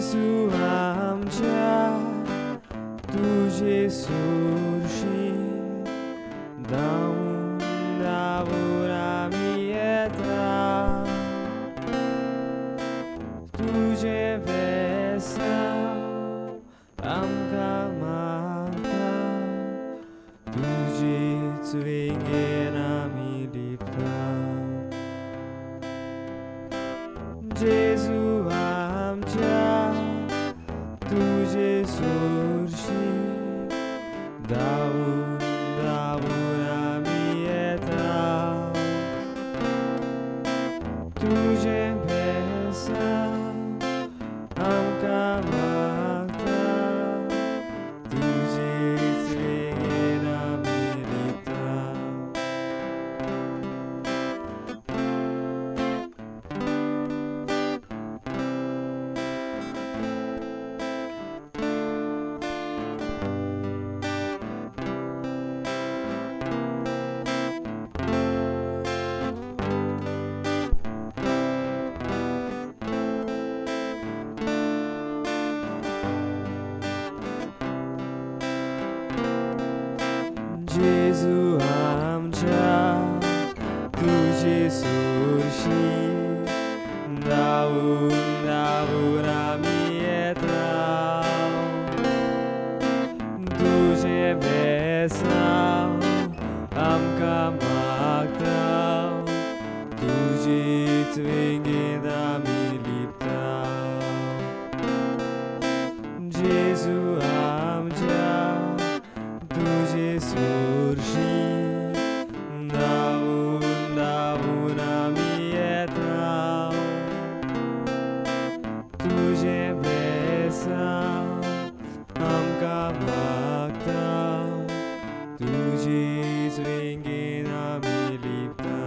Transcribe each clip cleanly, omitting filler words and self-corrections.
जेजू आमच्या तुझे सुरशी धावून धावून आम्ही येता तुझे वेसाव आमकां मागता तुझेच वेंगेन आमी लिपता जेजू आमच्या तुझे सुरशी धावून धावून आमी येता तुझे भेसाव आमकां मागता तुझेच वेंगेन आमी लिपता जेजू आमच्या तुझे सुरशी धावून धावून आमी येता तुझे भेसाव आमकां मागता तुझेच वेंगेन आमी लिपता जेजू आमच्या तुझे सुरशी धावून धावून आमी येता तुझे भेसाव आमकां मागता तुझेच वेंगेन आमी लिपता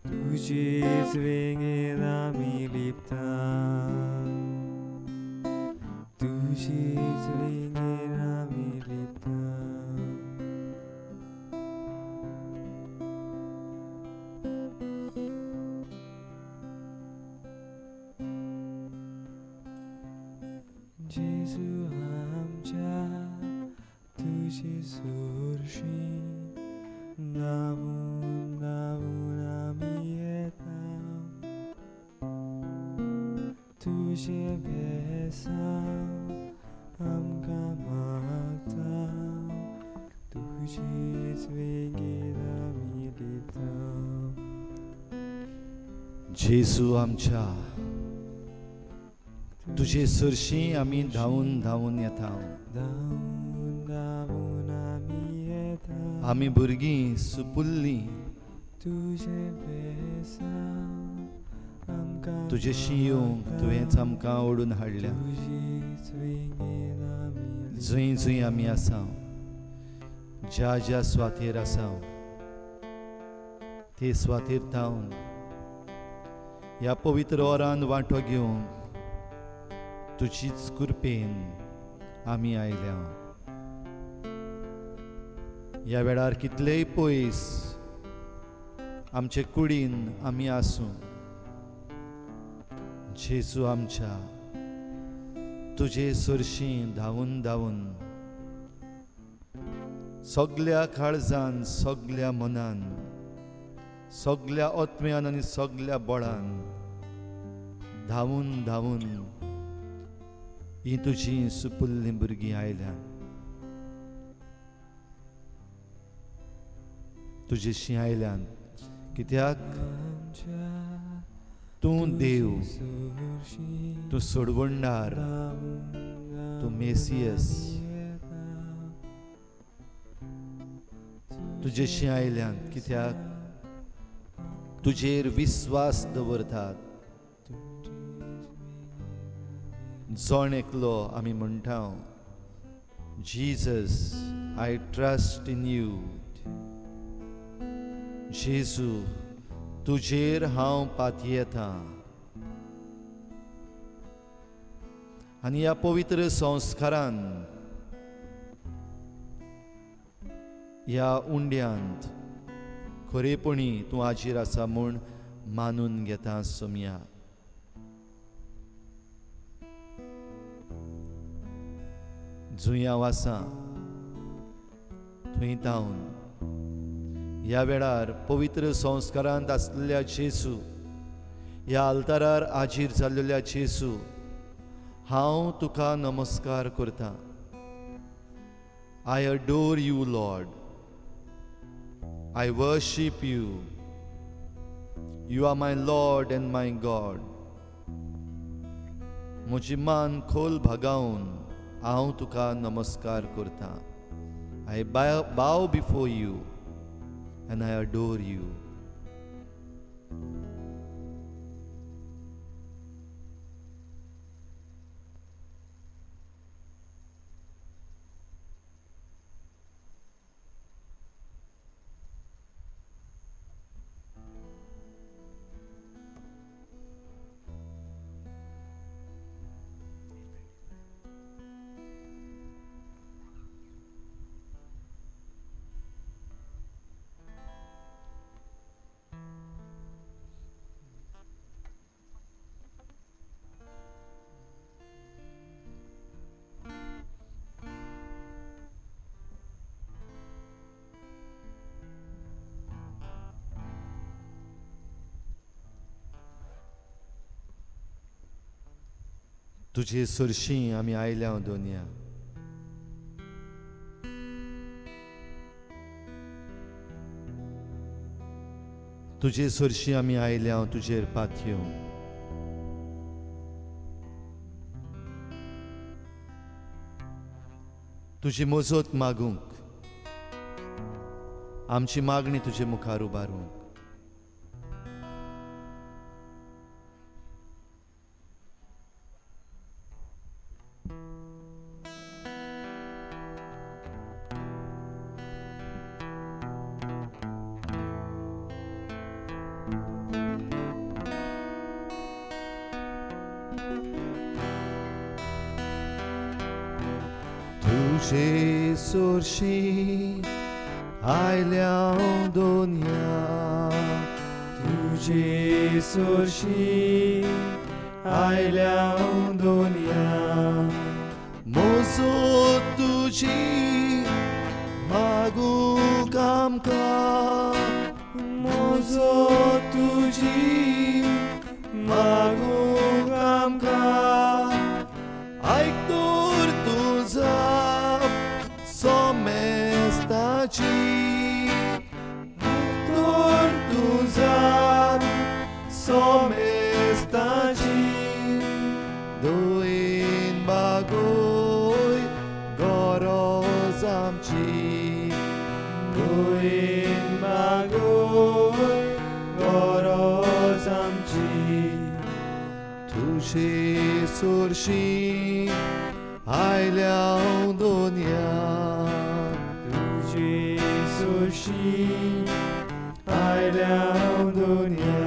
तुझेच वेंगेन आमी लिपता तुझेच वेंगेन आमी लिपता जेजू आमच्या तुझे सुरशी धावून धावून आमी येता तुझे भेसाव आमकां मागता तुझेच वेंगेन आमी लिपता जेजू आमच्या तुझे सुरशी आमी धावून धावून येता धावून धावून आमी येता आमी भुरगीं सुपुल्लीं तुझे भेसाव आमकां तुजेशी येवंक तुवेंच आमकां ओडून हाडल्या तुझेच वेंगेन आमी जंय जंय आमी आसा ज्या ज्या सुवातेर आसा ते सुवातेर थावन ह्या पवित्र ओरान वांटो घेवंक तुजीच कृपेन आमी आयल्या ह्या वेळार कितलेय पयस आमचे कुडीन आमी आसूं जेजू आमच्या तुजे सुरशी धावून धावून सगल्या काळजान सगल्या मनान सगल्या आत्म्यान आनी सगल्या बळान धावून धावून ही तुजी सुपुल्लीं भुरगीं आयल्या तुजेशी आयल्यान कित्याक तूं देव तूं सोडवणदार तूं मेसियस तुजेशी आयल्यान कित्याक तुजेर विश्वास दवरतात जोण एकलो आमी म्हणटा Jesus I trust in you जेजू तुजेर हांव पातयेतां आनी ह्या पवित्र संस्कारान ह्या उंड्यांत खरेपणी तूं हाजीर आसा म्हूण मानून घेता सोमया जुंया वासा थंय तावन ह्या वेळार पवित्र संस्कारांत आसलेल्या जेजू, ह्या आल्तारार हाजीर जाल्लेल्या जेजू, हांव तुका नमस्कार करतां. I adore you, Lord. I worship you. You are my Lord and my God. म्हजी मान खोल भागावन हांव तुका नमस्कार करतां. I bow before you and I adore you. तुजे सुरशीं आमी आयल्या दोनया. तुजे सुरशीं आमी आयल्या तुजेर पातयो. तुजी मजत मागूंक, आमची मागणी तुजे मुखार उबारूंक. तुजे सुरशीं आयल्या दोनया. तुजे सुरशीं आयल्या दोनया. मजत तुजी मागूंक आमकां. मजत तुजी मागूंक आमकां. आयकतोर तुजा सोमेस्ताची. आयकतोर तुजा सोमेस्ताची. दोन बागोय गरज आमची. दोन बागोय गरज आमची. तुजे सुरशीं आयल्या दोनया. तुजे सुरशीं आयल्या दोनया.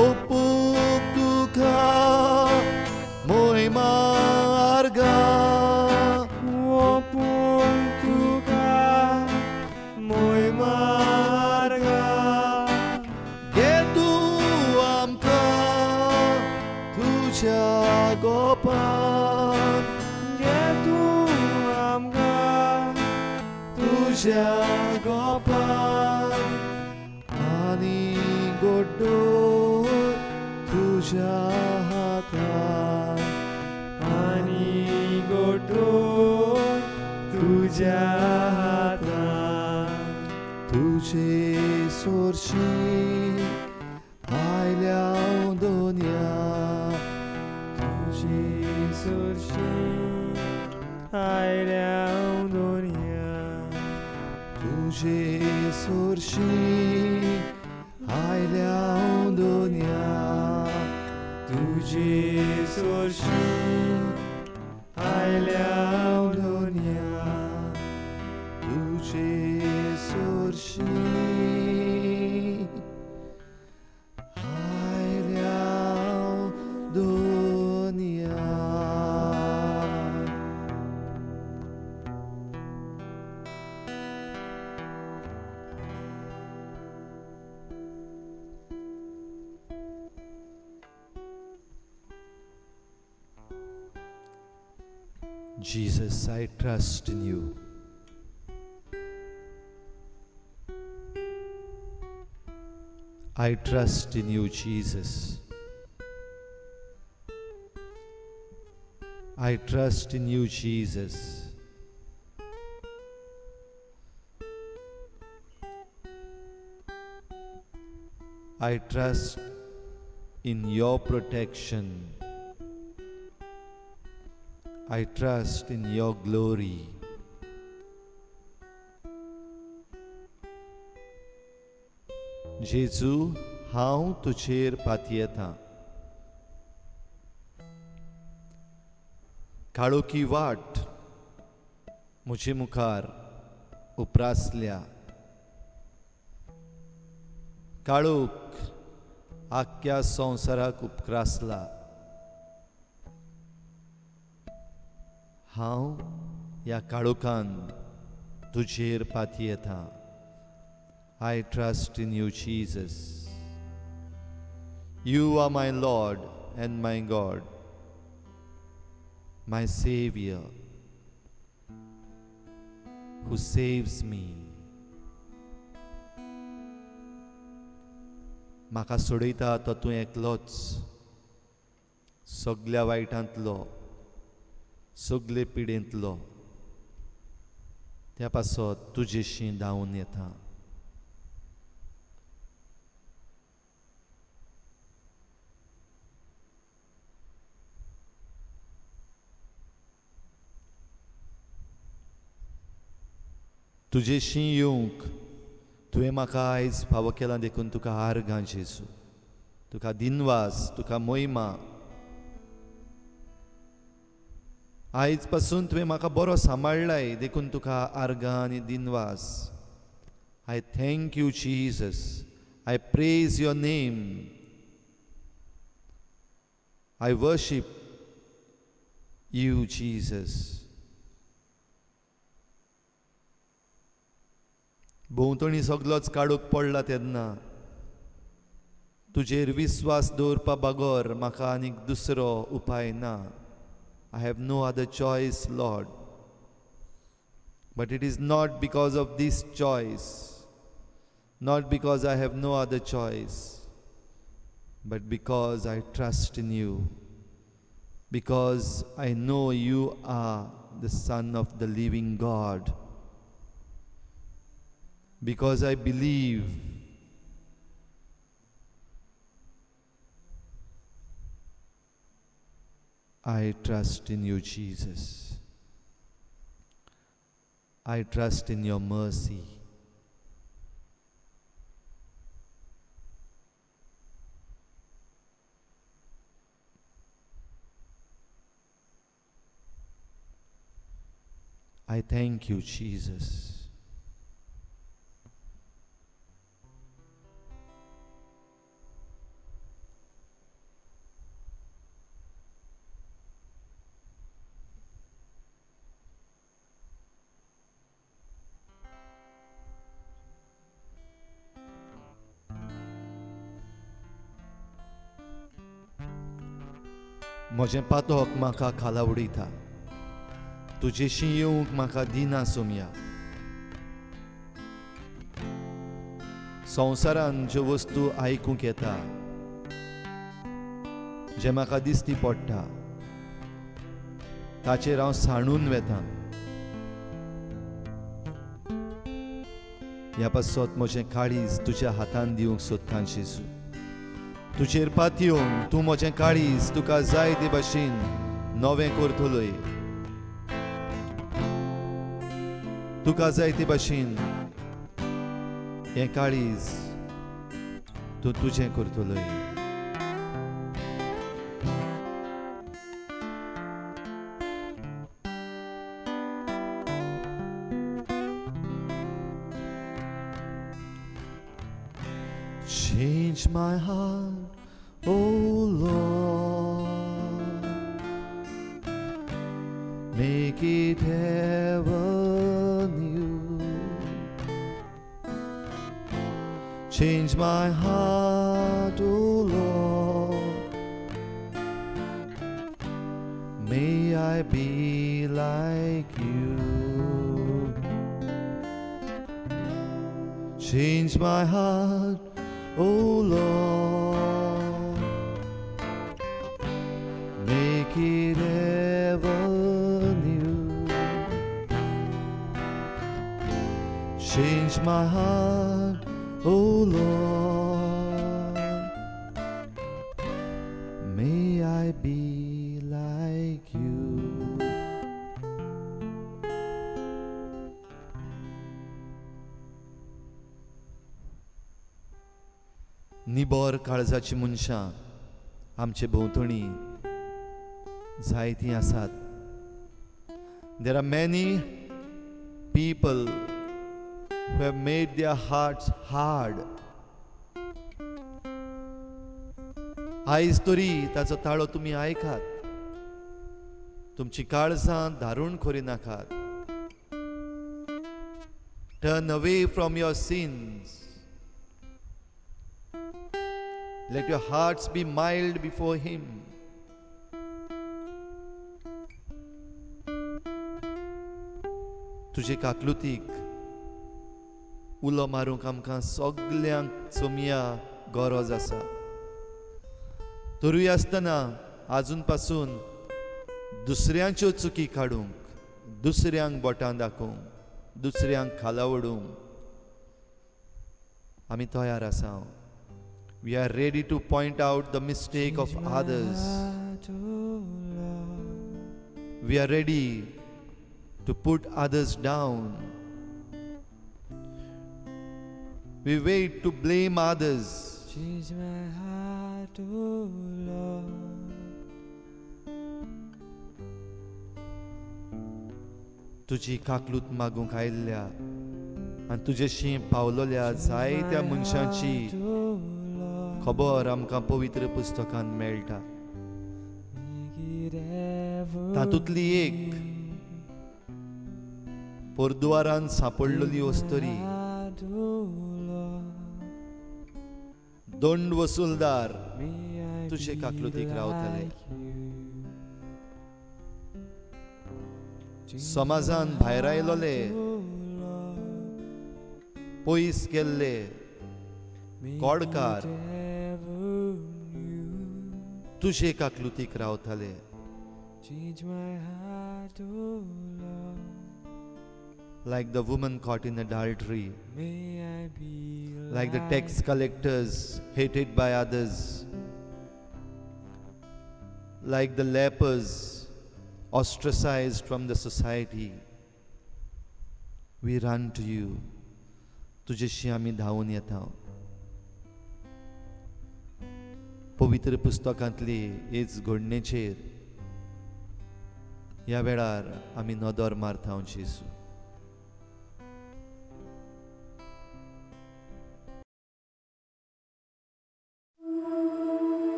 ओपूंक तुका मोहिमा आर्गा. ओपूंक तुका मोहिमा आर्गा. घे तूं आमकां तुज्या गोपान. घे तूं आमकां तुज्या गोपान. आनी गोड्डोर तुज्या हातान. आनी गोठोर तुज्या हातान. तुजे सुरशीं आयल्या दोनया. तुजे सुरशीं आयल्या दोनया. तुजे सुरशीं आयल्या दोनया. तुजे सुरशीं आयल्या दोनया. तुजे सुरशीं आयल्या दोनया. Jesus, I trust in you. I trust in you, Jesus. I trust in you, Jesus. I trust in your protection. I trust in your glory. Jezu, hanv Tujer Patietam. काळोखी वाट मुझे मुखार उप्रासल्या. काळोख आख्या संवसाराक उपरासला. हांव ह्या काळोखान तुजेर पातयेतां. I trust in you, Jesus. You are my Lord and my God, my Savior, who saves me. म्हाका सोडयता तो तूं एकलोच. सगल्या वायटांतलो, सगले पिडेंतलो त्या पासत तुजेशी धांवन येता. तुजेशी येवंक तुवें म्हाका आयज फावो केला देखून तुका आर्गां जेजू. तुका दिनवास, तुका मोहिमा. आयज पासून तुवें म्हाका बरो सांबाळ्ळाय देखून तुका आर्गां आनी दिनवास. I thank you Jesus. I praise your name. I worship you Jesus. भोंवतणी सगलोच काळोख पडला तेन्ना तुजेर विस्वास दवरपा बागोर म्हाका आनीक दुसरो उपाय ना. I have no other choice, Lord. But it is not because of this choice, not because I have no other choice, but because I trust in you, because I know you are the Son of the living God, because I believe I trust in you, Jesus. I trust in your mercy. I thank you, Jesus. म्हजें पातोक म्हाका खाला उडयता. तुजेशी येवंक म्हाका दिना सोमया. संवसारान ज्यो वस्तू आयकूंक येता, जे म्हाका दिसती पडटा, ताचेर हांव सांडून वेतां. ह्या पासत म्हजें काळीज तुज्या हातान दिवंक सोदतां जेजू. तुजेर पातयेवन तूं म्हजें काळीज तुका जाय ते भाशेन नवें करतलोय. तुका जाय ते भाशेन हें काळीज तूं तुजें करतलोय. Change my heart, oh Lord, make it ever new. Change my heart, oh Lord, may I I be like you? Change my heart, oh Lord, make it ever new. Change my heart, oh Lord, may I be like you. निबोर काळजाची मनशां आमचे भोंवतणी जायतीं आसात. There are many people who have made their hearts hard. आयज तरी ताचो ताळो तुमी आयकात, तुमची काळजां धारून खोरी नाकात. Turn away from your sins. Let your hearts be mild before Him. तुजे काकलुतीक उलो मारूंक आमकां सगल्यांक चोमया गरज आसा. तरूय आसतना आजून पासून दुसऱ्यांच्यो चुकी काडूंक, दुसऱ्यांक बोटां दाखोवंक, दुसऱ्यांक खालावडूंक आमी तयार आसा. We are ready to point out the mistake of others. We are ready to put others down. We wait to blame others. Change my heart, oh Lord. तुजी काकलूत मागूंक आयिल्ल्या आनी तुजेशी पावलोल्या जायत्या मनशांची खबर आमकां पवित्र पुस्तकांत मेळटा. तातूंतली एक पोरद्वारांत सांपडलेली वस्तरी दंड वसूलदार तुजे काकलुतीक रावतले. समाजान भायर आयलोले, पयस गेल्ले कोडकार तुजे काकलुतीक रावतले. Change my heart, oh Lord. Like the woman caught in adultery, May I be like the tax collectors hated by others, like the lepers ostracized from the society. We run to you. तुजेशी आमी धांवून येता. पवित्र पुस्तकांतली हेच घडणेचेर ह्या वेळार आमी नदर मारता जेजू.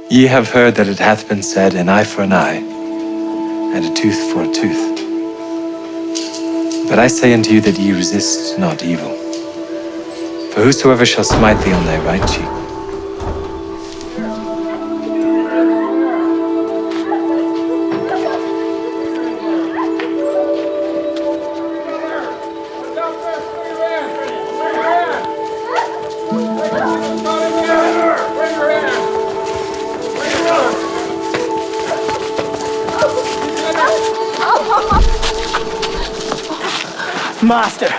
Ye have heard that it hath been said, an eye for an eye, and a tooth for a tooth. But I say unto you that ye resist not evil. For whosoever shall smite thee on thy right cheek, Master,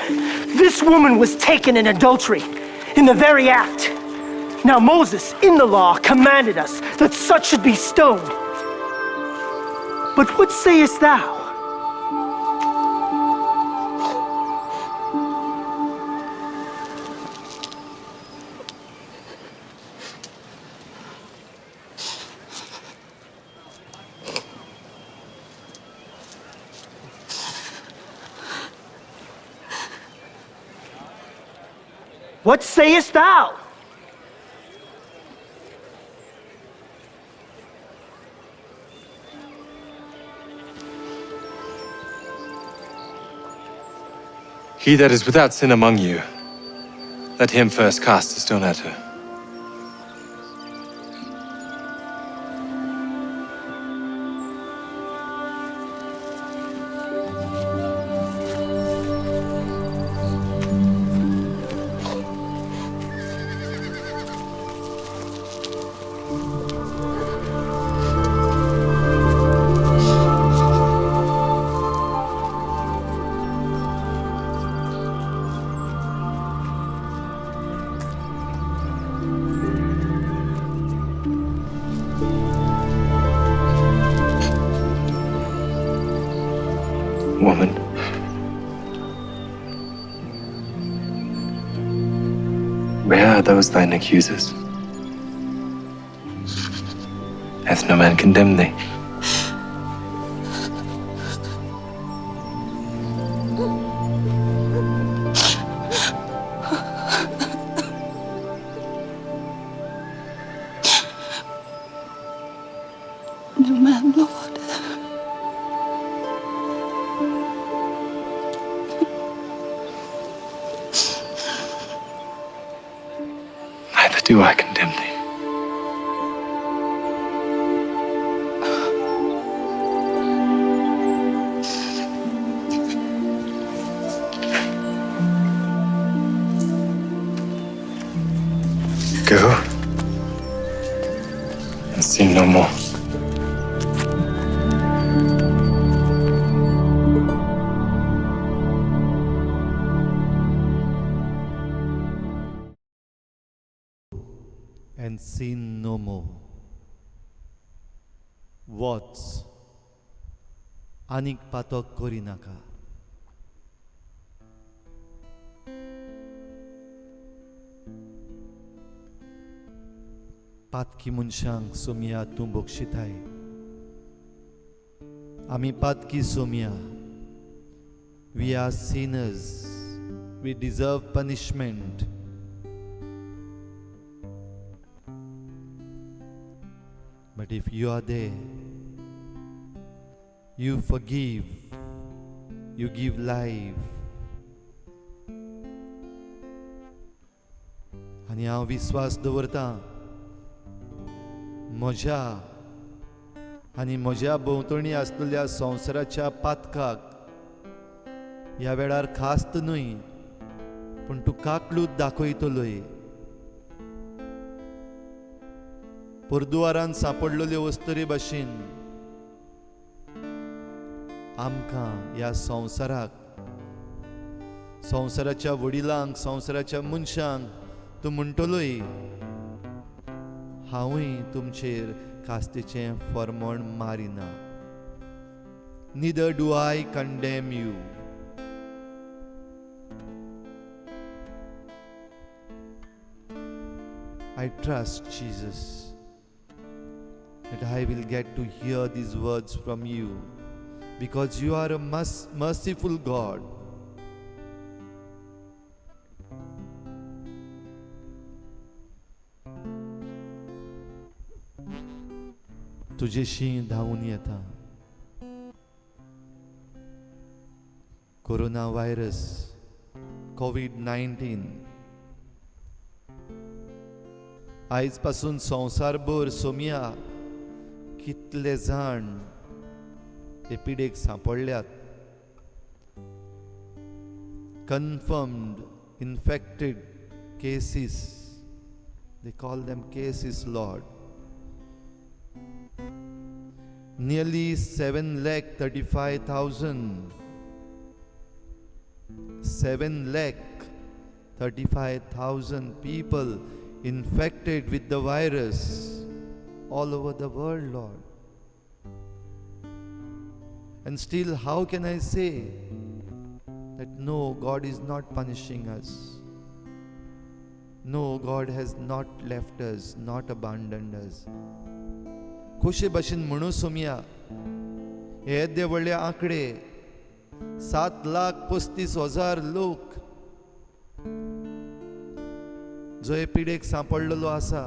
this woman was taken in adultery, in the very act. Now Moses, in the law, commanded us that such should be stoned. But what sayest thou? What sayest thou? he that is without sin among you, let him first cast a stone at her. woman. Where are those thine accusers? Hath no man condemned thee? No man, Lord. Neither do I condemn thee. Go and sin no more. And sin no more. What's anik patok korinaka. Patki munshang somia tumbok shitai. Ami patki somia. We are sinners. We deserve punishment. But if you are there, you forgive, you give life. आणि हांव विश्वास दवरतां म्हज्या आनी म्हज्या भोंवतणी आसलेल्या संवसाराच्या पातकाक ह्या वेळार खास्त न्हय पूण तूं काकलूत दाखयतलोय. परदुवारान सांपडलेल्यो वस्तुरे भाशेन आमकां ह्या संवसाराक संवसाराच्या वडिलांक संवसाराच्या मनशांक तूं म्हणटलोय हांवूय तुमचेर कास्तेचें फर्मोण Marina. Neither do I condemn you. I trust Jesus that I will get to hear these words from you because you are a merciful God. तुजेशी धावून येता. कोरोना व्हायरस कोविड-19 आयज पासून संवसारभर सोमिया कितले जाण हे पिडेक सांपडल्यात. Confirmed infected cases, they call them cases, Lord. Nearly 7,35,000. 7,35,000 people infected with the virus all over the world, Lord. And still, how can I say that no, God is not punishing us? No, God has not left us, not abandoned us. खुशे भाशेन म्हणू सोमिया हे येदे व्हडले आंकडे 7,35,000 लोक जो हे पिडेक सांपडलेलो आसा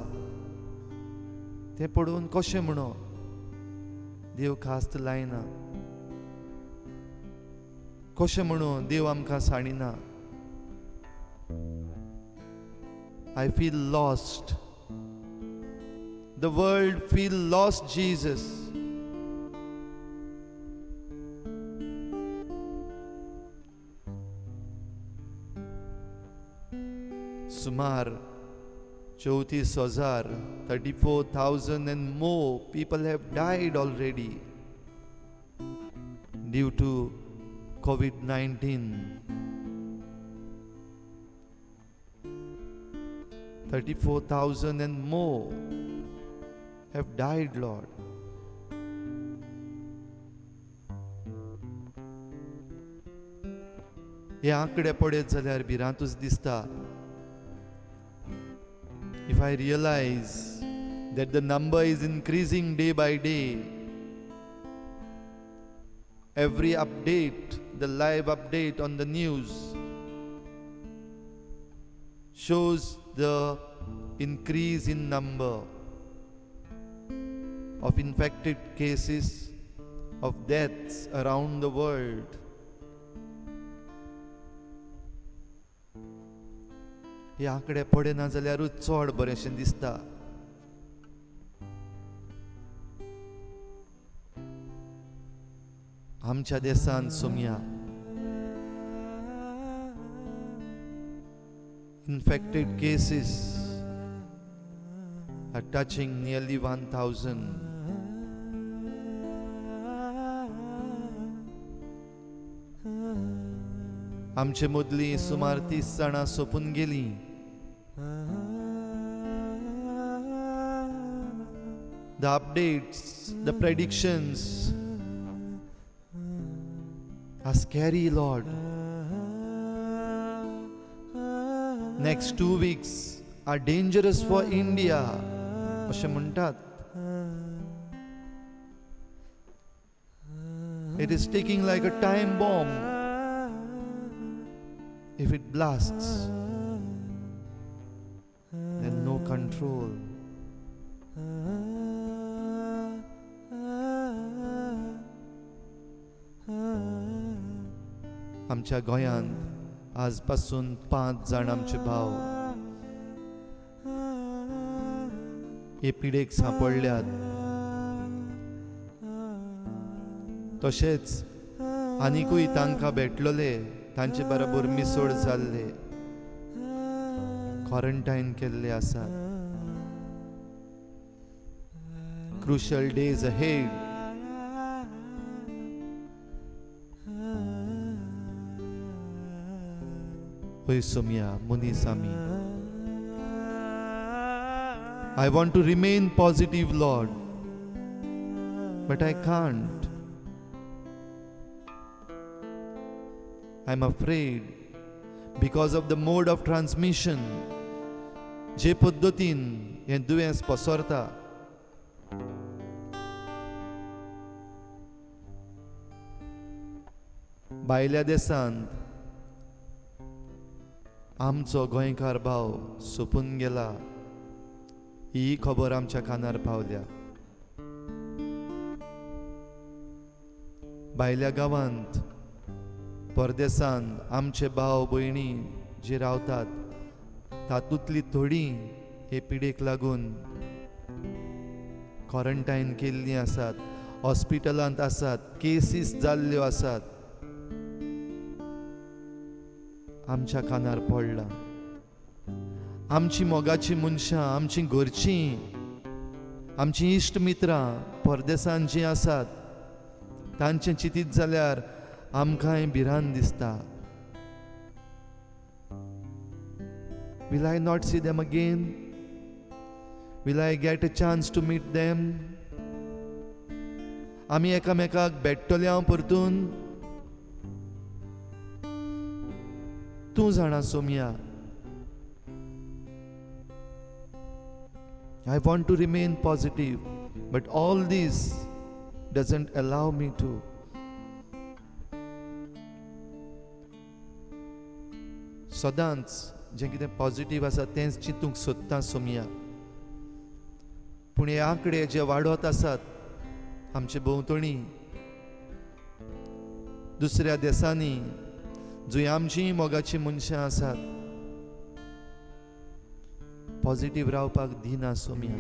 ते पडून कशें म्हणो देव खास्त लायना. कशें म्हणू देव आमकां साणिना. I feel lost. The world feel lost, Jesus. Sumar 34,000, 34,000 and more people have died already due to COVID-19. 34,000 and more have died, Lord. हे आंकडे पळयत जाल्यार भिरांतूच दिसता. If I realize that the number is increasing day by day, every update, the live update on the news shows the increase in number of infected cases, of deaths around the world. हे आंकडे पळयना जाल्यारूच चड बरेंशें दिसता. आमच्या देशांत Somaiya infected cases are touching nearly 1,000. आमचे मदली सुमार 30 जाणां सोपून गेलीं. The updates, the predictions are scary, Lord. Next 2 weeks are dangerous for India. अशें म्हणटात. It is ticking like a time bomb. If it blasts, then no control. आमच्या गोंयांत आजपासून 5 जाण आमचे भाव हे पिडेक सांपडल्यात. तशेंच आनिकूय तांकां भेटलोले, तांचे बरोबर मिसळ जाल्ले, क्वारंटायन केल्ले आसात. Crucial days ahead. Hoy Somya, Munisami. I want to remain positive, Lord, but I can't. I'm afraid because of the mode of transmission. जे पद्दतीन हें दुयेंस पसरता, भायल्या देशांत आमचो गोंयकार भाव सोपून गेला, ही खबर आमच्या कानार पावल्या. भायल्या गांवांत, परदेसांत आमचे भाव भयणी जे रावतात, तातूंतली थोडीं हे पिडेक लागून क्वारंटायन केल्लीं आसात, हॉस्पिटलांत आसात, केसीस जाल्ल्यो आसात. आमच्या कानार पडला. आमची मोगाची मनशां, आमची घरचीं, आमची इश्ट मित्रां परदेसांत जीं आसात, तांचें चिंतीत जाल्यार आमकांय भिरांत दिसता. Will I not see them again? Will I get a chance to meet them? आमी एकामेकाक भेट्टले हांव परतून. तूं जाणा Somaiya, I want to remain positive, but all this doesn't allow me to. सदांच जें कितें पॉझिटिव्ह आसा तेंच चिंतूंक सोदता सोमया. पूण हे आंकडे जे वाडत आसात आमचे भोंवतणी, दुसऱ्या देशांनी जंय आमचीं मोगाचीं मनशां आसात, पॉझिटिव्ह रावपाक दिना सोमया.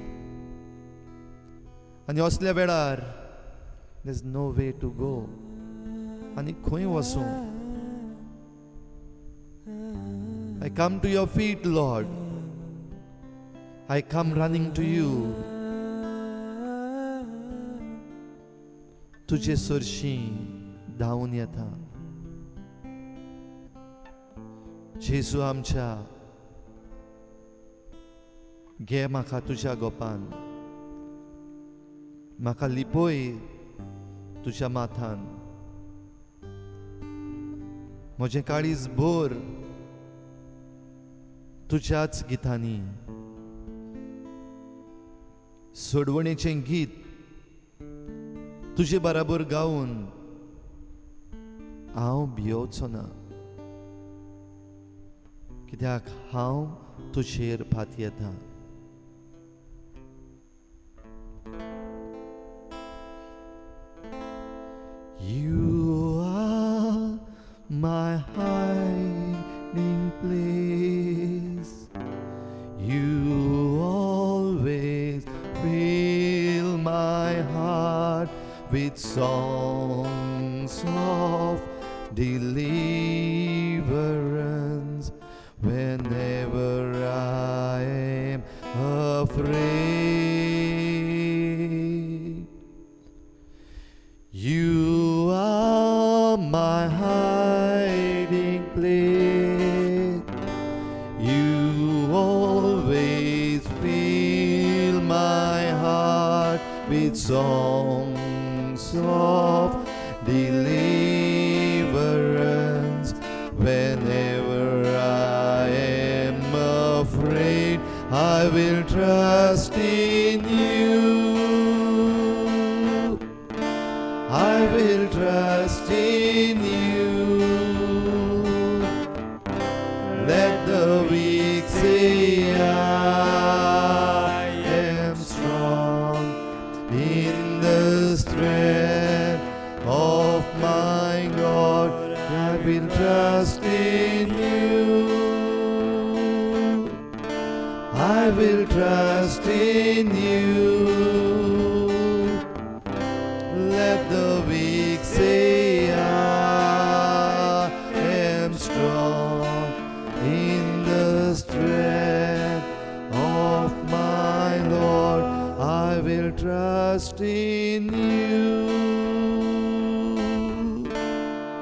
आनी असल्या वेळार there is no way to go. आनी खंय वचूं? I come to your feet, Lord. I come running to you. तुजे सरशीं धांवून येता. जेजू आमच्या, घे म्हाका तुज्या गोपान, म्हाका लिपय तुज्या माथान. म्हजें काळीज भोर तुज्याच गितांनी. सोडवणेचें गीत तुजे बराबर गावन हांव भियोवचो ना, कित्याक हांव तुजेर पातयेतां. You are my hiding place. You always fill my heart with songs of deliverance whenever I am afraid. You are my hiding place. You always fill my heart with songs of deliverance whenever I am afraid. I will trust in you. I will trust in you. Let the weak say I am strong in the strength of my God. I will trust in you. I will trust in you. Let the weak say I am strong in the strength of my Lord. I will trust in you.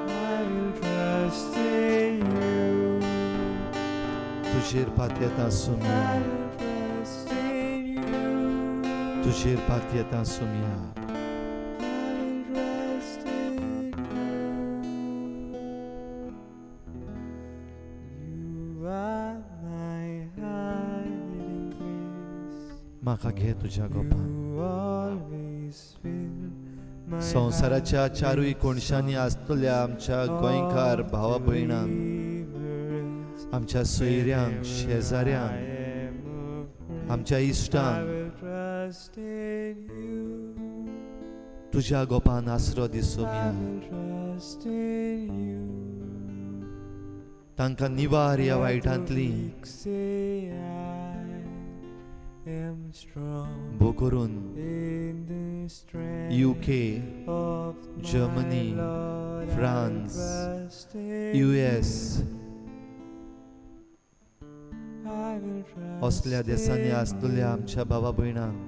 I will trust in you. तुजेर पातयेतां I Sumya. will trust in you. तुजेर पातयेतां सुम्या. म्हाका घे तुज्या गोपान. संवसाराच्या चारूय कोणशांनी आसतल्या आमच्या गोंयकार भावा भयणांक, आमच्या सोयऱ्यांक, शेजाऱ्यांक, आमच्या इश्टांक तुज्या गोपान आसरो दिसोम्या. तांकां निवार ह्या वायटांतली भोव करून UK, जर्मनी, फ्रांस, US असल्या देशांनी आसतल्या आमच्या भावा भयणांक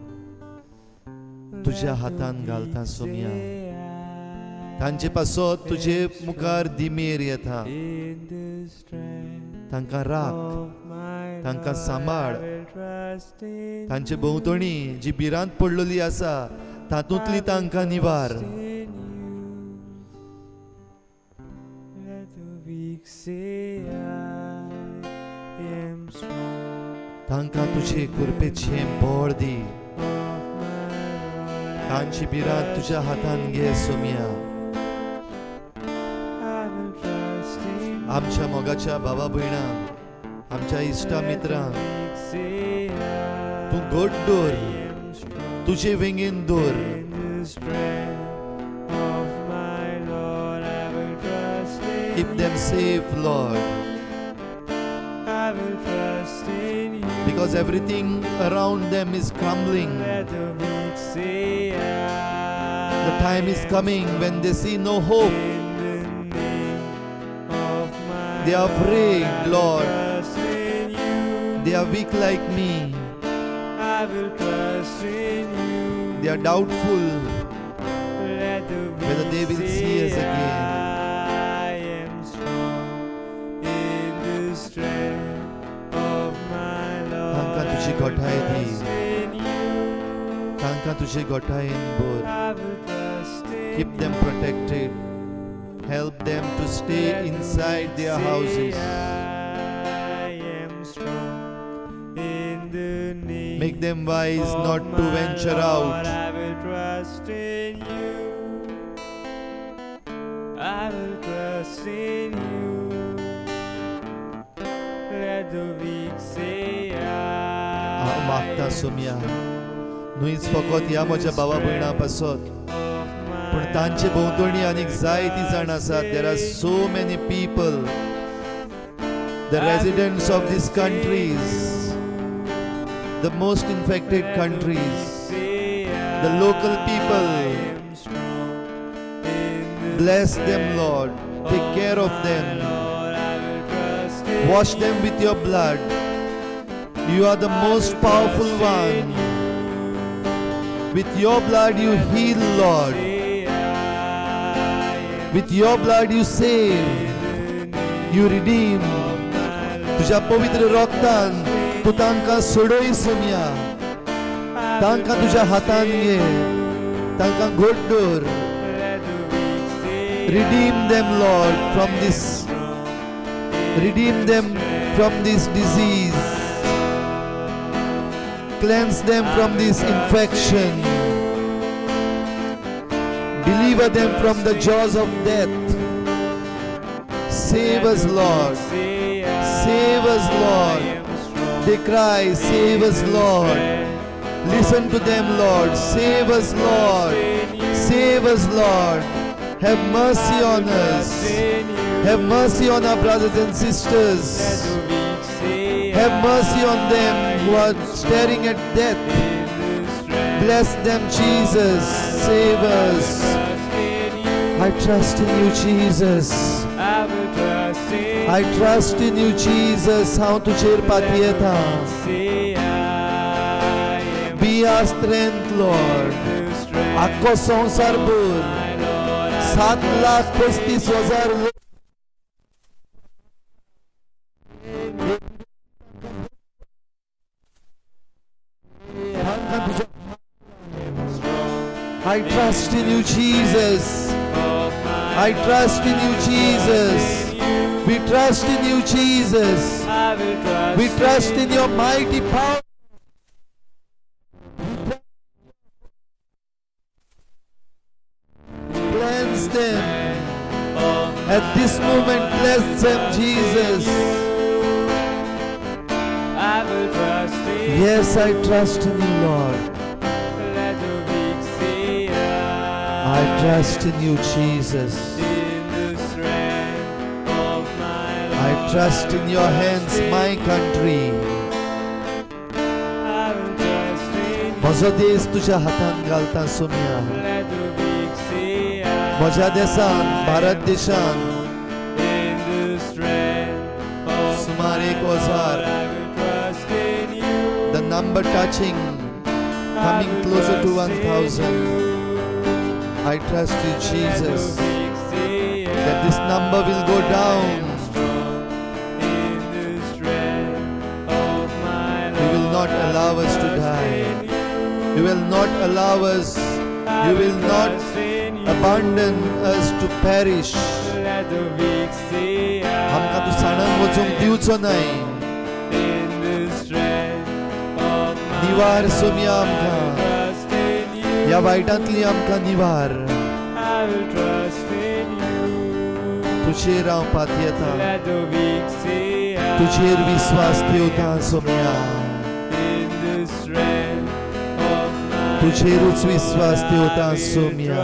तुज्या हातान घालता सोम्या. तांचे पासत तुजे मुखार दिमेर येता. तांकां राख, तांकां सांबाळ. तांचे भोंवतणी जी भिरांत पडलेली आसा तातूंतली तांकां निवार. तांकां तुजे कृपेचें बळ दी. तांची भिरांत तुज्या हातान घे सोम्या. आमच्या मोगाच्या भावा भयणांक, आमच्या इश्टा मित्रांक तूं घट दवर, तुजे वेंगेन दवर. Keep them safe, Lord, because everything around them is crumbling. The time is coming when they see no hope. They are afraid, Lord. They are weak like me. They are doubtful whether they will see us again. तांकां तुजी गोठाय दी. तांकां तुजे गोठायेन भर. Keep them protected. Help them to stay inside their houses. I am strong in the name. Make them wise of not to my venture Lord. out. I will trust in you. I will trust in you. Let the weak say हांव मागता सोम्या न्हूच फकत ह्या म्हज्या भावा भयणां पासत पूण तांचे भोंवतणी आनीक जायतीं जाण आसात. There are so many people, the residents of these countries, the most infected countries, the local people. Bless them, Lord. Take care of them. Wash them with your blood. You are the most powerful one. With your blood you heal, Lord. With your blood you save. You redeem. तुझ्या पवित्र रक्तान तू तांकां सोडय सोम्या. तांकां तुझ्या हातान घे. तांकां घोट दवर. Redeem them, Lord, from this. Redeem them from this disease. Cleanse them from this infection. Deliver them from the jaws of death. Save us, Lord. Save us, Lord. They cry, save us, Lord. Listen to them, Lord. Save us, Lord. Save us, Lord. Have mercy on us. Have mercy on our brothers and sisters. Have mercy on them who are staring at death. Bless them, Jesus. Save us. I trust in you, Jesus. I trust in you, Jesus. How to share Patietam. Be our strength, Lord. Akko sansar bur. 7,35,000 लोग I trust in you, Jesus. I trust in you, Jesus. We trust in you, Jesus. We trust in your mighty power. Cleanse them. At this moment, bless them, Jesus. Yes, I trust in you, Lord. I trust in you, Jesus. I trust in your hands, my country. म्हजो देश तुझ्या हातान घालता सोम्या. म्हज्या देशान, भारत देशान सुमार 1,000. The number touching, coming closer to 1,000. I trust you, Jesus, that this number will go down. You will not allow us to die. You will not allow us. You will not abandon us to perish. आमकां तूं साणन वचूंक दिवचो नाय. निवार सोम्या आमकां. ह्या वायटांतली आमकां निवार. तुजेर हांव पातयेता. तुजेर विश्वास ठेवता सोम्या. तुजेरूच विश्वास ठेवता सोम्या.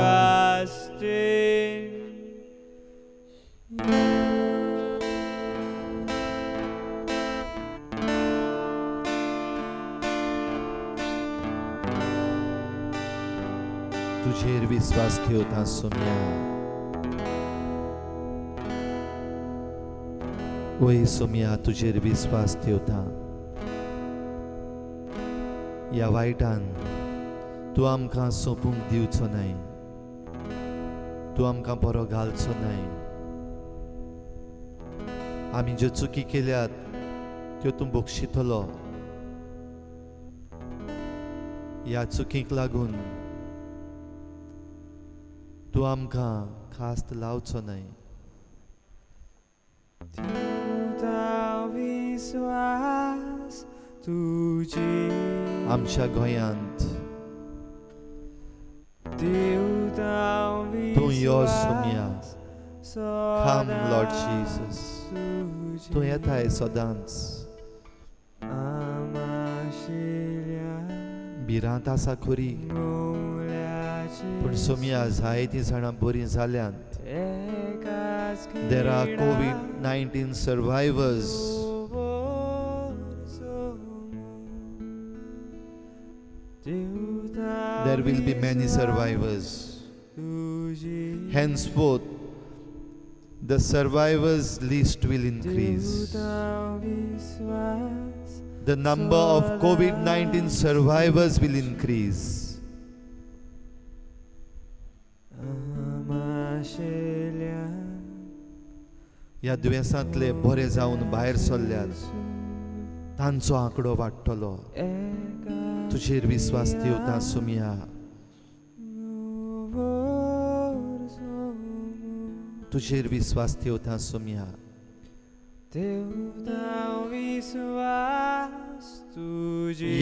तुजेर विश्वास ठेवता सोम्या. ओय सोम्या, तुजेर विश्वास ठेवता. ह्या वायटान तूं आमकां सोंपूंक दिवचो नाय. तूं आमकां बरो घालचो नाय. आमी ज्यो चुकी केल्यात त्यो तूं बक्षितलो. ह्या चुकीक लागून तूं आमकां खास्त लावचो न्हय. देवता विश्वास तुजे आमच्या गोंयांत देवता तूं यो सुम्या. विश्वास Come, Lord Jesus. तुजे तूं येताय सदांच. आमाशिल्या भिरांत आसा खरी, गोवल्याची पूण सुम्या जायतीं जाणां बरीं जाल्यांत. एकाच There are किडा COVID-19 survivors. There will be many survivors. Henceforth, the survivors' list will increase. The number of COVID-19 survivors will increase. ह्या दुयेंसांतले बरे जावन भायर सरल्यात तांचो आंकडो वाडटलो. तुजेर विश्वास ठेवता सुम्या. तुजेर विश्वास ठेवता सुम्या.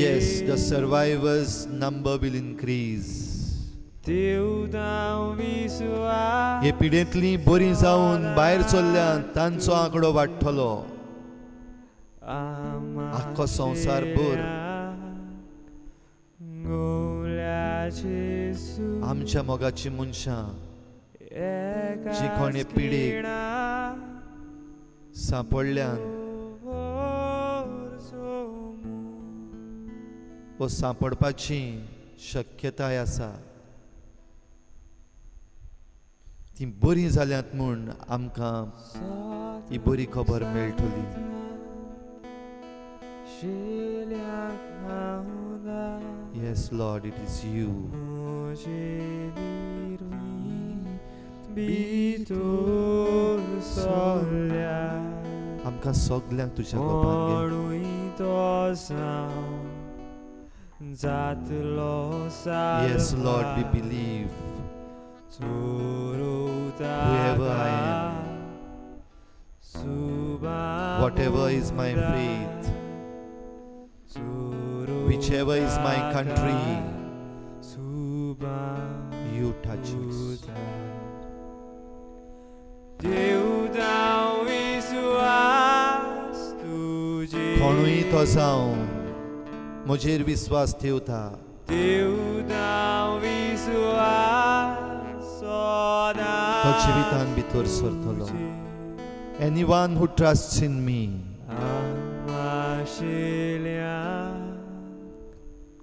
Yes, the survivors' number will increase. हे पिडेंतली बरी जावन भायर सरल्यात तांचो आंकडो वाडटलो. आख्खो संवसार भर आमच्या मोगाची मनशां जी कोणे पिडेक सांपडल्यान वो सांपडपाची शक्यताय आसा. ती बरी जाल्यांत म्हूण आमकां ही बरी खबर मेळटली. Yes, Lord, it is you. आमकां सगल्यांक तुज्या कोपान घे. Yes, Lord, we believe. Whoever I am, whatever is my faith, whichever is my country, you touch us. कोणूय तो जावं म्हजेर विश्वास ठेवता. तो जिवितान भितर सरतलो. Anyone who trusts in me,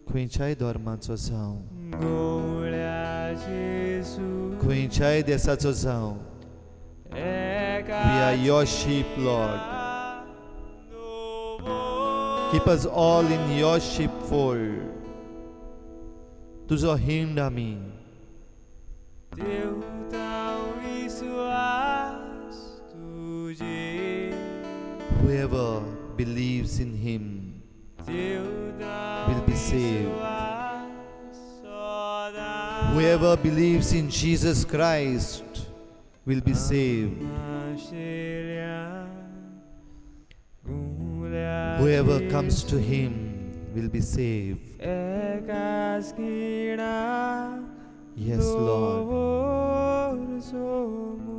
खंयच्याय धर्माचो जावं, खंयच्याय देशाचो जावं, we are your sheep, Lord. Keep us all in your sheepfold. तुजो हिंड आमी. Whoever believes in him will be saved. Whoever believes in Jesus Christ will be saved. Whoever comes to him will be saved. Yes, Lord.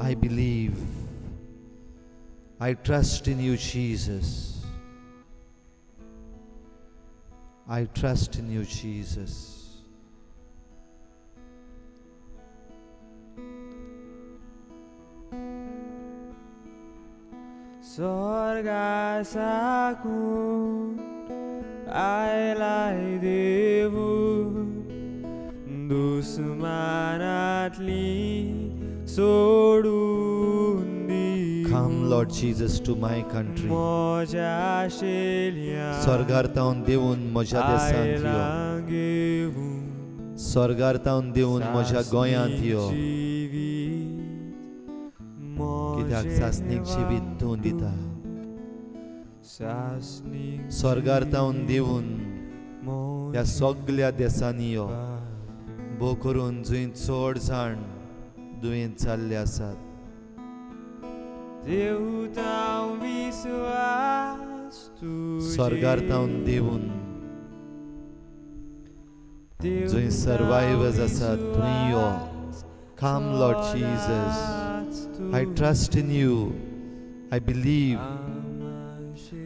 I believe. I trust in you, Jesus. I trust in you, Jesus. Sorgasakun ailai devun dusmanatli sodun di. Come, Lord Jesus, to my country. Moja shelia स्वर्गार्तावन देऊन म्हज्या देशांत यो. स्वर्गार्तावन देऊन म्हज्या गोंयांत यो. कित्याक सासणीक जिवीत तूं दिता. स्वर्गार्तावन देऊन ह्या सगळ्या देशांनी यो. भोव करून जंय चड जाण दुयेंत जाल्ले आसात. देवतां विश्वास तुजे स्वर्गार्थावन देवून जंय सर्वायवर्स आसात थंय यो. Come, Lord Jesus. I trust in you. I believe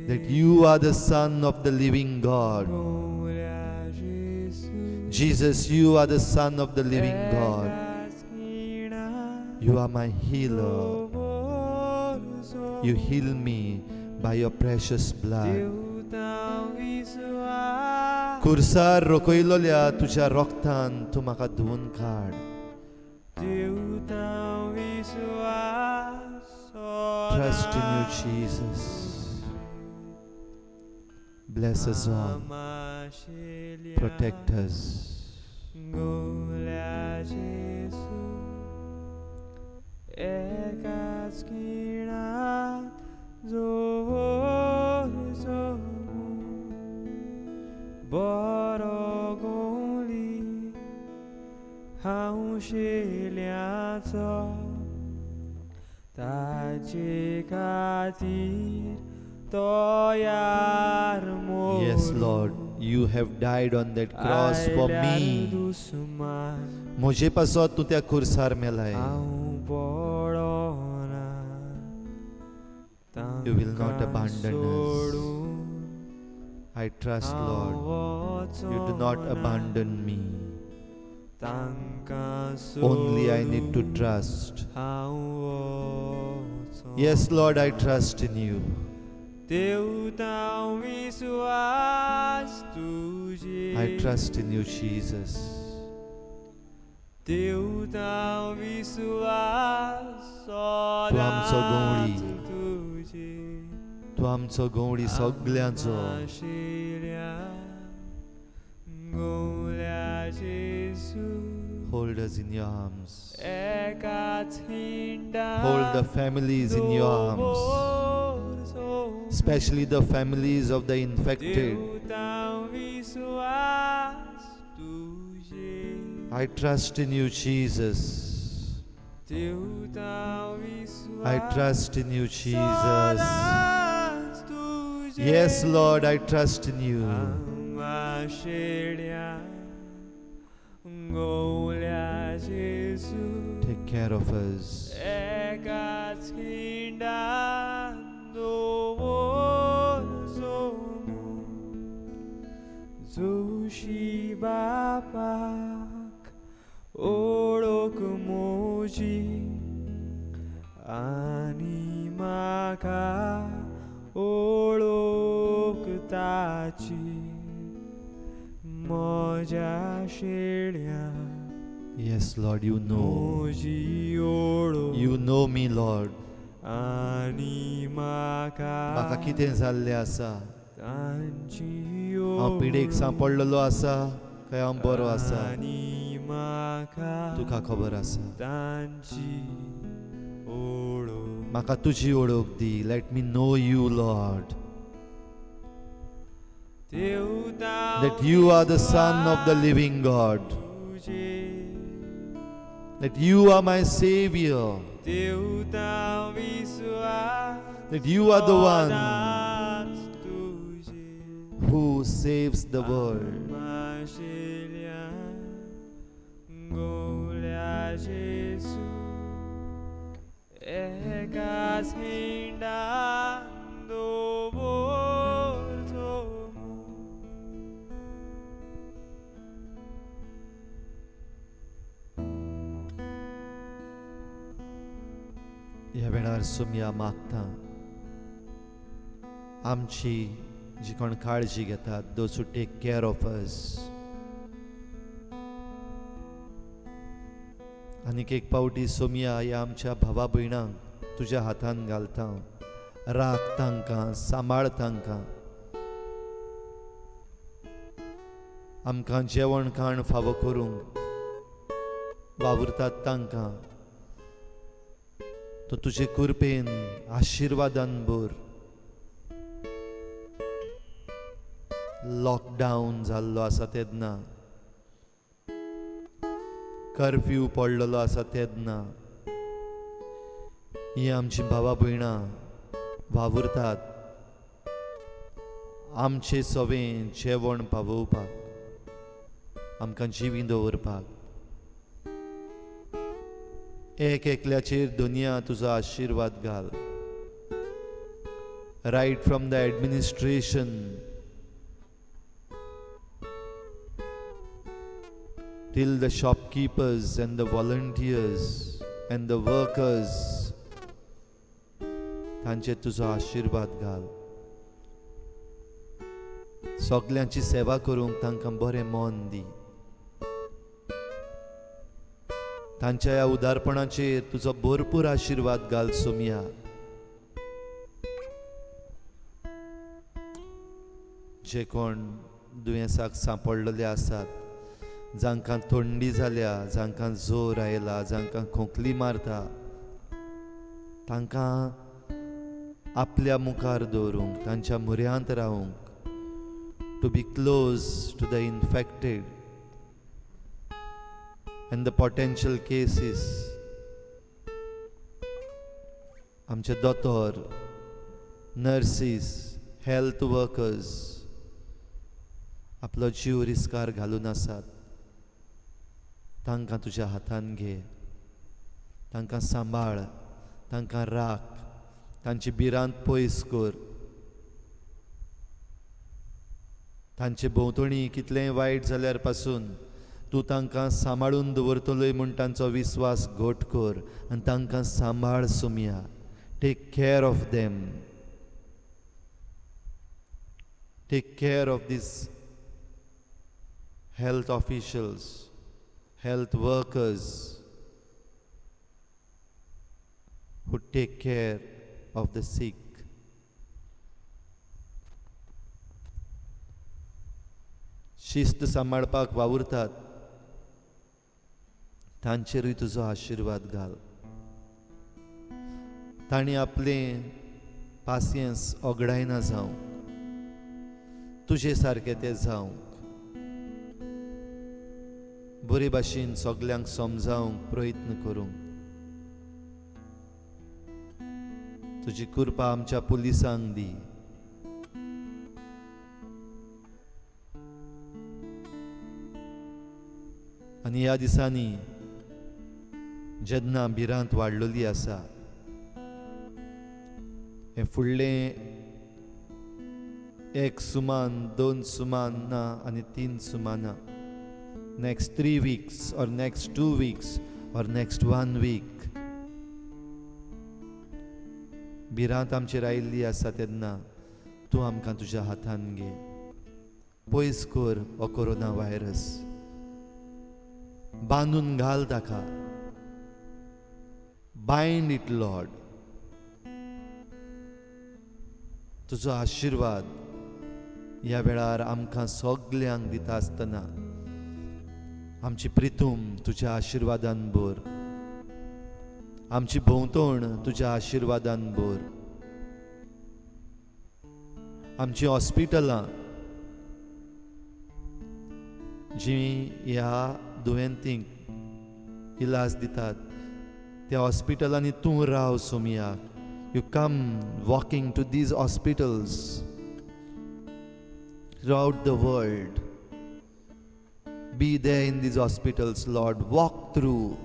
that you are the Son of the living God. Jesus, you are the Son of the living God. You are my healer. You heal me by your precious blood. कुर्सार रोखयलोल्या तुझ्या रोगतान तू म्हाका धुवन काड. Trust in you, Jesus. Bless us all. Protect us. Yes, Lord, you have died on that cross for me. मुझे पासो तू त्या कुर्सार मेलाय. You will not abandon us. I trust, Lord, you do not abandon me. Only I need to trust. Yes, Lord, I trust in you. I trust in you, Jesus. तू आमचो गवळी, तू आमचो गवळी सगळ्यांचो. Hold us in your arms. Hold the families in your arms, especially the families of the infected. I trust in you, Jesus. I trust in you, Jesus. Yes, Lord, I trust in you. Take care of us. ओळख मोजी आनी म्हाका ओळख ताची म्हज्या शेळ्या. Yes, Lord, you know. You know me, Lord. आनी म्हाका कितें जाल्लें आसा. हांव पिडेक सांपडलेलो आसा काय हांव बरो आसा तुका खबर आसा. म्हाका तुजी ओळख दी. Let me know you, Lord. That you are the Son of the living God. That you are my Savior. That you are the one who saves the world. ह्या वेळार सोम्या मागता आमची जी कोण काळजी घेतात, those who take care of us. आनीक एक पावटी सोम्या ह्या आमच्या भावा भयणांक तुज्या हातान घालता. राख तांकां, सांबाळ तांकां. आमकां जेवण खाण फावो करूंक वावुरतात तांकां तो तुजे कृपेन आशिर्वादान भर. लॉकडावन जाल्लो आसा तेन्ना, कर्फ्यू पडलेलो आसा तेन्ना ही आमची भावा भयणां वावुरतात आमचे सवें जेवण पावोवपाक, आमकां जिवी दवरपाक. एक एकल्याचेर दुनिया तुजो आशिर्वाद घाल. Riot from the administration till the shopkeepers and the volunteers and the workers, तांचेर तुजो आशिर्वाद घाल. सगल्यांची सेवा करूंक तांकां बरें मन दी. तांच्या ह्या उदारपणाचेर तुजो भरपूर आशिर्वाद घाल सोमिया. जे कोण दुयेंसाक सांपडलेले आसात, जांकां थंडी जाल्या, जांकां जोर आयला, जांकां खोंकली मारता, तांकां आपल्या मुखार दवरूंक, तांच्या म्हऱ्यांत रावूंक, to be close to the infected and the potential cases. आमचे दोतोर, नर्सीस, हेल्थ वर्कर्स आपलो जीव रिस्कार घालून आसात. तांकां तुज्या हातान घे. तांकां सांबाळ, तांकां राख, तांची भिरांत पयस कर. तांचे भोंवतणी कितलेंय वायट जाल्यार पासून तूं तांकां सांबाळून दवरतलोय म्हूण तांचो विस्वास घट कर आनी तांकां सांबाळ सोमिया. Take care of them. Take care of these health officials, health workers who take care of the sick. शिस्त सांबाळपाक वावुरतात, तांचेरूय तुजो आशिर्वाद घाल. तांणी आपलें पासियेंस ओगडायना जावंक, तुजे सारकें तें जावंक, बरे भाशेन सगल्यांक समजावंक प्रयत्न करूंक. तुजी कृपा आमच्या पुलिसांक दी. आनी ह्या दिसांनी जेन्ना भिरांत वाडलेली आसा, हे फुडलें 1 सुमान, 2 सुमाना आनी 3 Sumana, next 3 weeks or next 2 weeks or next 1 week, भिरांत आमचेर आयिल्ली आसा तेन्ना तूं आमकां तुज्या हातान घे. पयस कर हो कोरोना व्हायरस. बांदून घाल ताका. Bind it Lord. तुजो आशिर्वाद ह्या वेळार आमकां सगल्यांक दिता आसतना आमची प्रितूम तुज्या आशिर्वादान भर. आमची भोंवतण तुज्या आशिर्वादान भर. आमची हॉस्पिटलां जीं ह्या दुयेंतींक इलाज दितात, त्या हॉस्पिटलांनी तूं राव सोमिया. You come walking to these hospitals throughout the world. Be there in these hospitals, Lord. Walk through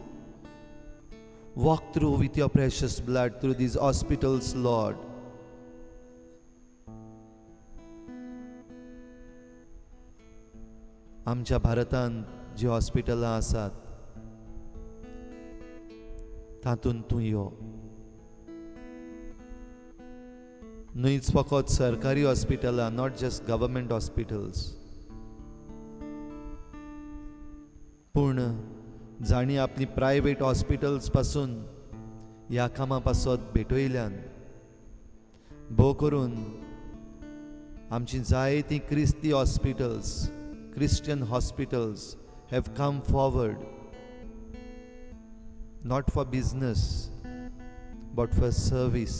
with your precious blood through these hospitals, Lord. आमच्या भारतांत जी हॉस्पिटलां आसात, तातूंत तूं यो. न्हयच फकत सरकारी हॉस्पिटलां, नॉट जस्ट गव्हर्मेंट हॉस्पिटल्स, पूण जाणी आपली प्रायवेट हॉस्पिटल्स पासून ह्या कामा पासत भेटयल्यान भोव करून आमची जायतीं क्रिस्ती hospitals, Christian hospitals have come forward, not for business but for service.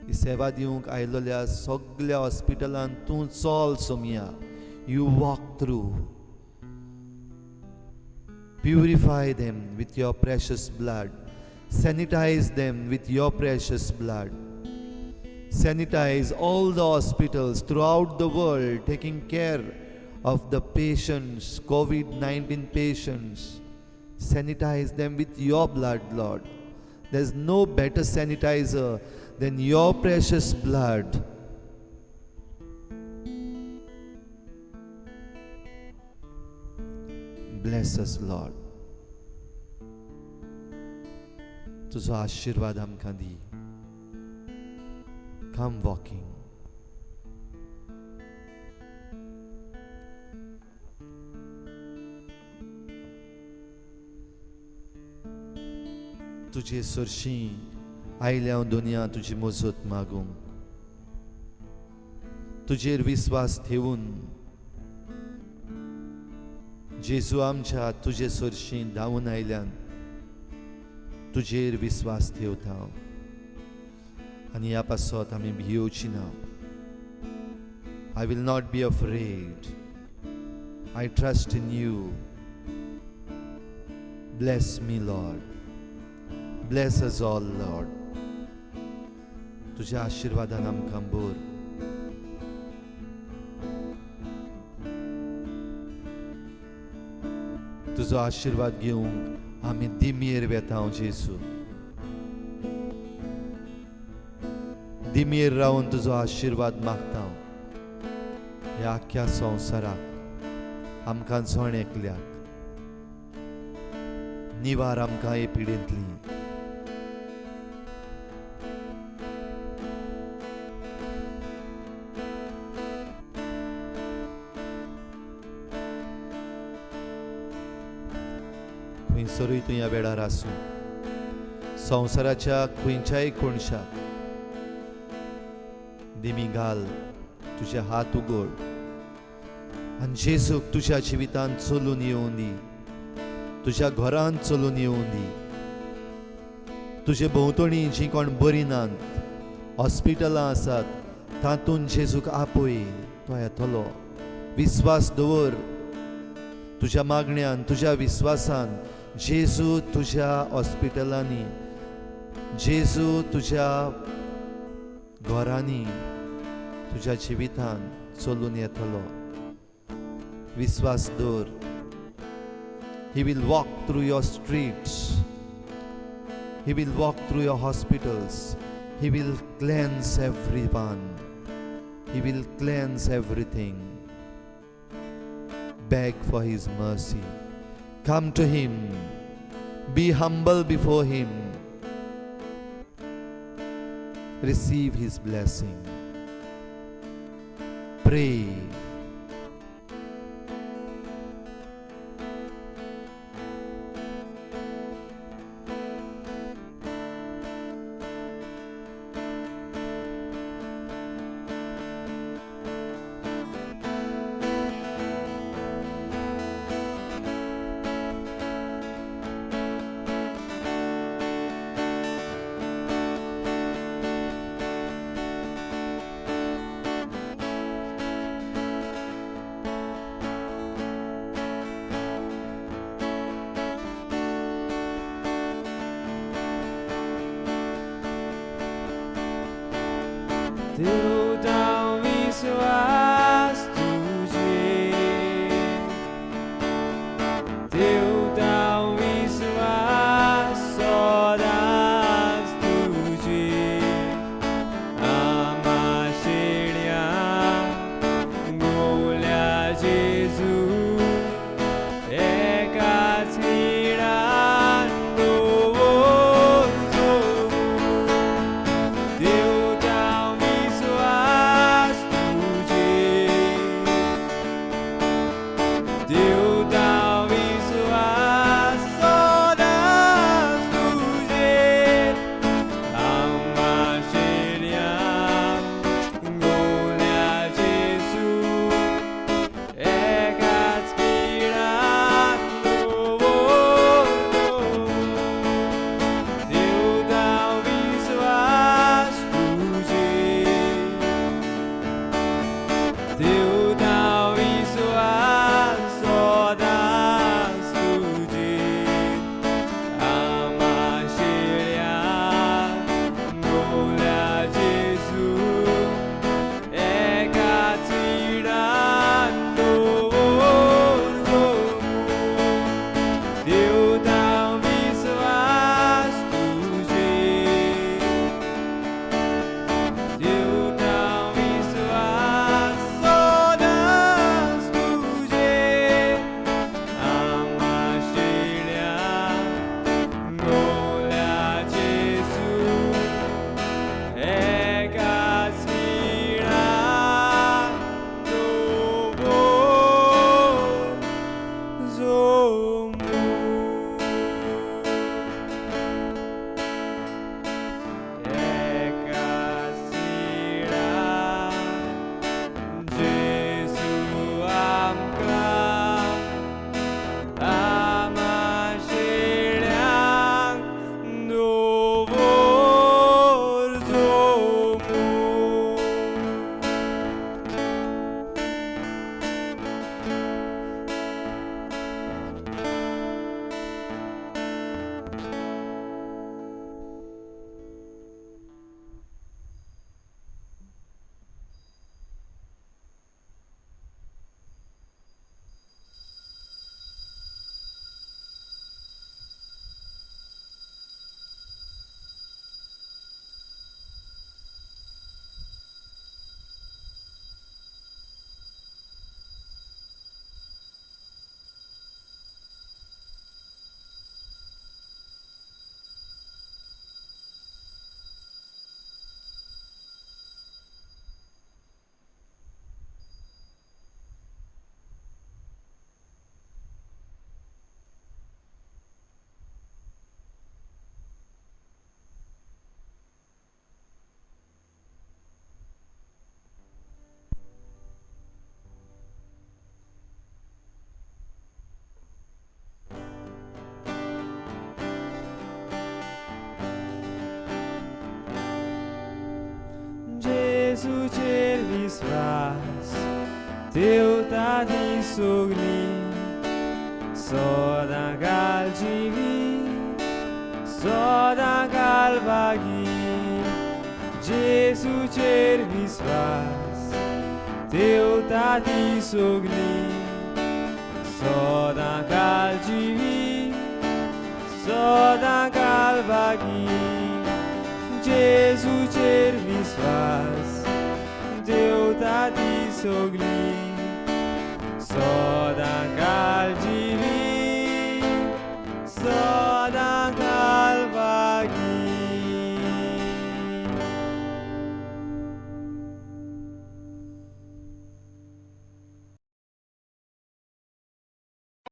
ही सेवा दिवंक आयलोल्या सगल्या हॉस्पिटलांत तूं चल सोमिया. You walk through. Purify them with your precious blood. Sanitize them with your precious blood. Sanitize all the hospitals throughout the world taking care of the patients, COVID-19 patients. Sanitize them with your blood, Lord. There's no better sanitizer than your precious blood. Bless us, Lord. तुझो आशीर्वाद आमकां दी. Come walking. तुझे सुरशीं आयल्या दुनिया तुझी मजत मागूंक, तुजेर विस्वास ठेवून जेजू आमच्या तुजे सुरशीं धांवून आयल्यान तुजेर विस्वास ठेवता आनी ह्या पासत आमी भियेवची ना. I will not be afraid. I trust in you. Bless me, Lord. Bless us all, Lord. तुझ्या आशीर्वादान आमकां भर. तुजो आशीर्वाद घेवंक आमी दिमेर वेता जेजू. दिमेर रावन तुजो आशीर्वाद मागता. ह्या आख्या संवसाराक आमकां जण एकल्याक निवार आमकां हे पिडेंतली. खंयसरूय तूं ह्या वेळार आसूं, संवसाराच्या खंयच्याय कोणशाक दिमी घाल, तुझे हात उगड आनी जेजूक तुज्या जिवितांत चलून येवं दी. तुज्या घरांत चलून येवं दी. तुजे भोंवतणी जीं कोण बरीं नात, हॉस्पिटलां आसात, तातूंत जेजूक आपय तो येतलो. विस्वास दवर. तुज्या मागण्यान, तुज्या विस्वासान जेजू तुज्या हॉस्पिटलांनी, जेजू तुज्या घरांनी, तुज्या जिवितान चलून येतलो. विश्वास दवर. He will walk through your streets. He will walk through your hospitals. He will cleanse everyone. He will cleanse everything. Beg for His mercy. Come to Him. Be humble before Him. Receive His blessing. Pray. देवता विश्वास तुझे, देवता विश्वास सदांच तुझे. आमा शेड्या गोवल्या जेजू एकाच हिडान दवरचो. देवता विश्वास Jezu चेर विश्वास देवताथि सोग्ने सदाकाल जीवी सदाकाल भागी Jezu चेर विश्वास देवताथि सोग्ने सदाकाल जीवी सदाकाल भागी Jezu चेर विश्वास देवताथि सोग्ने सदाकाल जीवी